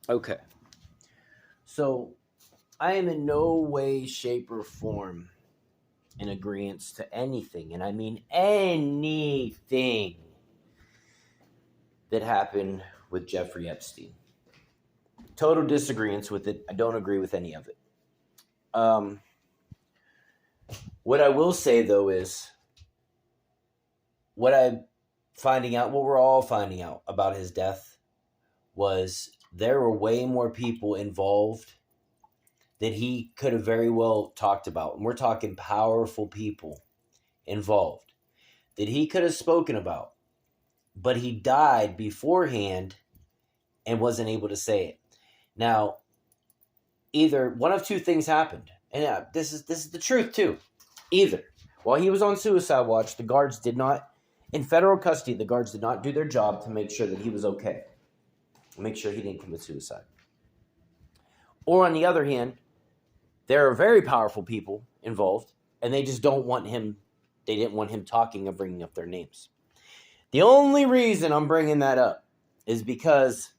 Okay. So I am in no way, shape, or form in agreement to anything, and I mean anything that happened with Jeffrey Epstein. Total disagreements with it. I don't agree with any of it. Um, what I will say though is what we're all finding out about his death was there were way more people involved that he could have very well talked about. And we're talking powerful people involved that he could have spoken about, but he died beforehand and wasn't able to say it. Now, either one of two things happened, and this is the truth too. Either while he was on suicide watch, the guards did not, in federal custody, the guards did not do their job to make sure that he was okay, make sure he didn't commit suicide. Or on the other hand, there are very powerful people involved, and they just don't want him. They didn't want him talking or bringing up their names. The only reason I'm bringing that up is because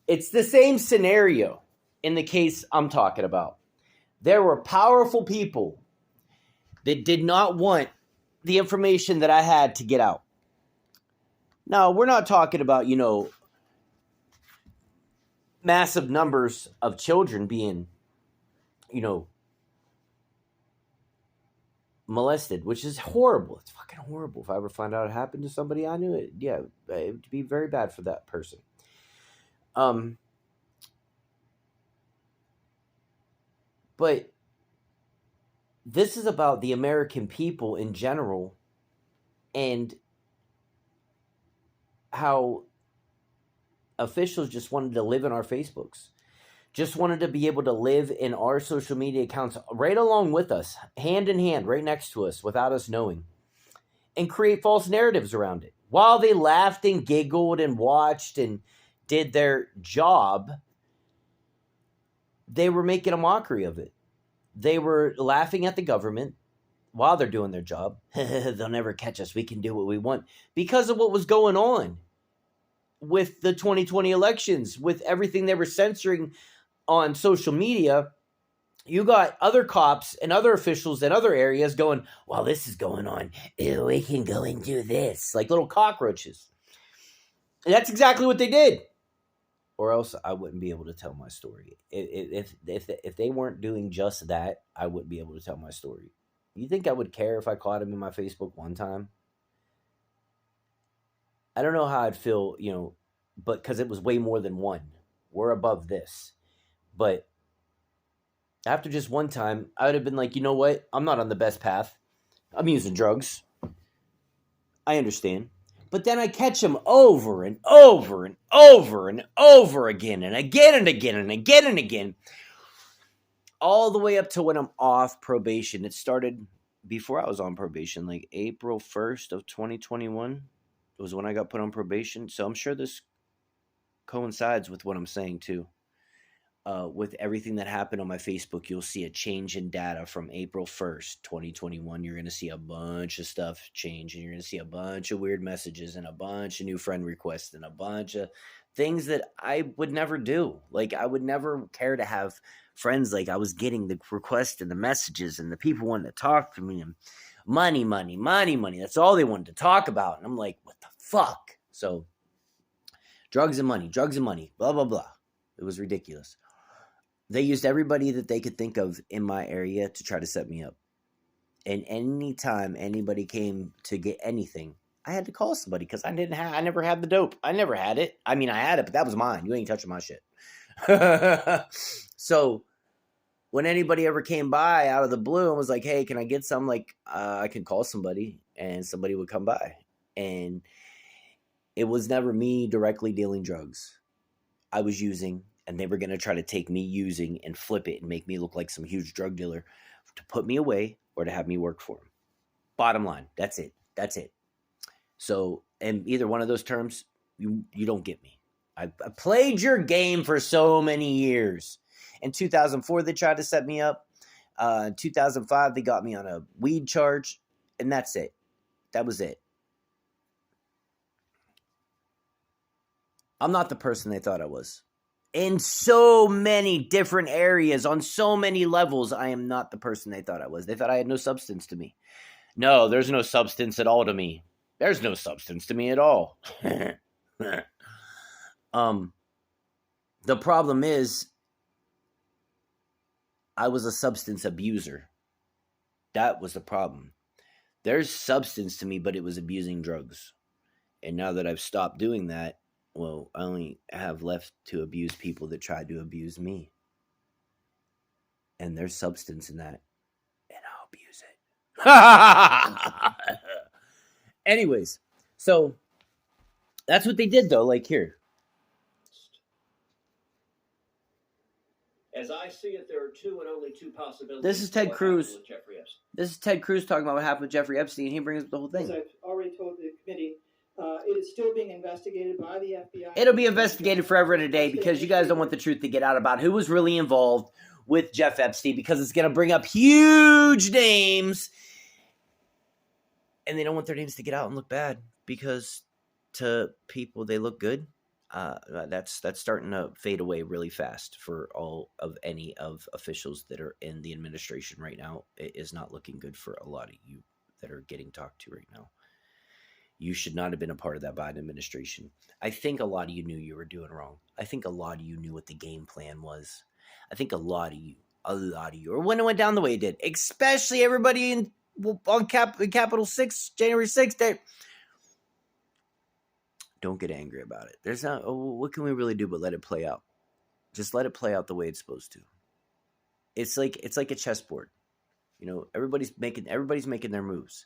it's the same scenario in the case I'm talking about. There were powerful people that did not want the information that I had to get out. Now, we're not talking about, massive numbers of children being, molested, which is horrible. It's fucking horrible. If I ever find out it happened to somebody I knew, it would be very bad for that person. But this is about the American people in general and how officials just wanted to live in our Facebooks, just wanted to be able to live in our social media accounts right along with us, hand in hand, right next to us, without us knowing, and create false narratives around it. While they laughed and giggled and watched and did their job, they were making a mockery of it. They were laughing at the government while they're doing their job. They'll never catch us. We can do what we want. Because of what was going on with the 2020 elections, with everything they were censoring on social media, you got other cops and other officials in other areas going, while this is going on, ew, we can go and do this. Like little cockroaches. And that's exactly what they did. Or else I wouldn't be able to tell my story. If they weren't doing just that, I wouldn't be able to tell my story. You think I would care if I caught him in my Facebook one time? I don't know how I'd feel, but because it was way more than one. We're above this. But after just one time, I would have been like, you know what? I'm not on the best path. I'm using drugs. I understand. But then I catch him over and over and over and over again and again and again and again and again. All the way up to when I'm off probation. It started before I was on probation, like April 1st of 2021 was when I got put on probation. So I'm sure this coincides with what I'm saying too. With everything that happened on my Facebook, you'll see a change in data from April 1st, 2021. You're going to see a bunch of stuff change, and you're going to see a bunch of weird messages and a bunch of new friend requests and a bunch of things that I would never do. Like, I would never care to have friends. Like, I was getting the requests and the messages and the people wanting to talk to me and money, money, money, money. That's all they wanted to talk about. And I'm like, what the fuck? So drugs and money, blah, blah, blah. It was ridiculous. They used everybody that they could think of in my area to try to set me up. And anytime anybody came to get anything, I had to call somebody because I never had the dope. I never had it. I mean, I had it, but that was mine. You ain't touching my shit. So when anybody ever came by out of the blue and was like, hey, can I get some? Like, I could call somebody and somebody would come by. And it was never me directly dealing drugs. I was using, and they were going to try to take me using and flip it and make me look like some huge drug dealer to put me away or to have me work for them. Bottom line, that's it. So, and either one of those terms, you don't get me. I played your game for so many years. In 2004, they tried to set me up. In 2005, they got me on a weed charge, and that's it. That was it. I'm not the person they thought I was. in so many different areas, on so many levels. I am not the person they thought I was. They thought I had no substance to me. No, there's no substance at all to me. There's no substance to me at all. The problem is I was a substance abuser. That was the problem. There's substance to me, but it was abusing drugs. And now that I've stopped doing that, well, I only have left to abuse people that tried to abuse me. And there's substance in that. And I'll abuse it. Anyways, so that's what they did, though. Like, here. As I see it, there are two and only two possibilities. This is Ted Cruz. This is Ted Cruz talking about what happened with Jeffrey Epstein. He brings up the whole thing. As I've already told the committee, it is still being investigated by the FBI. It'll be investigated forever and a day because you guys don't want the truth to get out about who was really involved with Jeff Epstein, because it's going to bring up huge names. And they don't want their names to get out and look bad, because to people they look good. That's starting to fade away really fast for all of any of officials that are in the administration right now. It is not looking good for a lot of you that are getting talked to right now. You should not have been a part of that Biden administration. I think a lot of you knew you were doing wrong. I think a lot of you knew what the game plan was. I think a lot of you, or when it went down the way it did, especially everybody on Capitol 6, January 6th, don't get angry about it. There's not. What can we really do but let it play out? Just let it play out the way it's supposed to. It's like a chessboard. You know, everybody's making their moves.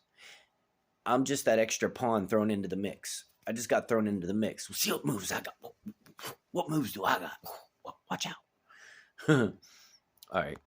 I'm just that extra pawn thrown into the mix. I just got thrown into the mix. We'll see what moves I got. What moves do I got? Watch out. All right.